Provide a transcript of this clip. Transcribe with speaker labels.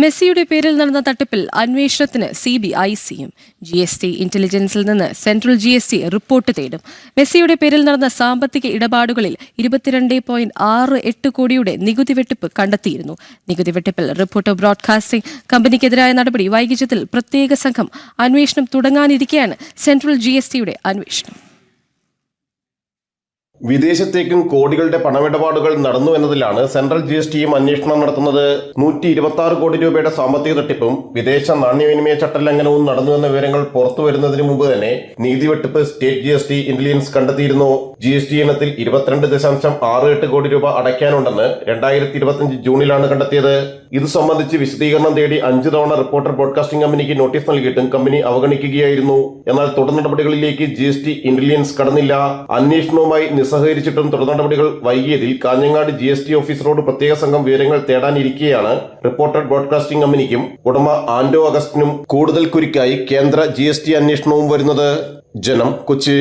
Speaker 1: മെസ്സിയുടെ പേരിൽ നടന്ന തട്ടിപ്പിൽ അന്വേഷണത്തിന് CBI-സിയും GST ഇന്റലിജൻസിൽ നിന്ന് സെൻട്രൽ GST റിപ്പോർട്ട് തേടും. മെസ്സിയുടെ പേരിൽ നടന്ന സാമ്പത്തിക ഇടപാടുകളിൽ 22.68 കോടിയുടെ നികുതി വെട്ടിപ്പ് കണ്ടെത്തിയിരുന്നു. നികുതി വെട്ടിപ്പിൽ റിപ്പോർട്ടർ ബ്രോഡ്കാസ്റ്റിംഗ് കമ്പനിക്കെതിരായ നടപടി വൈകിച്ചതിൽ പ്രത്യേക സംഘം അന്വേഷണം തുടങ്ങാനിരിക്കെയാണ് സെൻട്രൽ GSTയുടെ അന്വേഷണം.
Speaker 2: വിദേശത്തേക്കും കോടികളുടെ പണമിടപാടുകൾ നടന്നു എന്നതിലാണ് സെൻട്രൽ GSTയും അന്വേഷണം നടത്തുന്നത്. 126 കോടി രൂപയുടെ സാമ്പത്തിക തട്ടിപ്പും വിദേശ നാണ്യവിനിമയ ചട്ടലംഘനവും നടന്നുവെന്ന വിവരങ്ങൾ പുറത്തു വരുന്നതിന് മുമ്പ് തന്നെ നികുതി വെട്ടിപ്പ് സ്റ്റേറ്റ് GST ഇന്റലിജൻസ് കണ്ടെത്തിയിരുന്നു. GST ഇനത്തിൽ 22.68 കോടി രൂപ അടയ്ക്കാനുണ്ടെന്ന് 2025 ജൂണിലാണ് കണ്ടെത്തിയത്. ഇത് സംബന്ധിച്ച് വിശദീകരണം തേടി 5 തവണ റിപ്പോർട്ടർ ബ്രോഡ്കാസ്റ്റിംഗ് കമ്പനിക്ക് നോട്ടീസ് നൽകിയിട്ടും കമ്പനി അവഗണിക്കുകയായിരുന്നു. എന്നാൽ തുടർ നടപടികളിലേക്ക് GST ഇന്റലിജൻസ് കടന്നില്ല. അന്വേഷണവുമായി സഹകരിച്ചിട്ടും തുടർ നടപടികൾ വൈകിയതിൽ കാഞ്ഞങ്ങാട് GST ഓഫീസറോട് പ്രത്യേക സംഘം വിവരങ്ങൾ തേടാനിരിക്കെയാണ് റിപ്പോർട്ടർ ബ്രോഡ്കാസ്റ്റിംഗ് കമ്പനിക്കും ഉടമ ആൻഡോ അഗസ്റ്റിനും കൂടുതൽ കുരുക്കായി കേന്ദ്ര GST അന്വേഷണവും വരുന്നത്. ജനം, കൊച്ചി.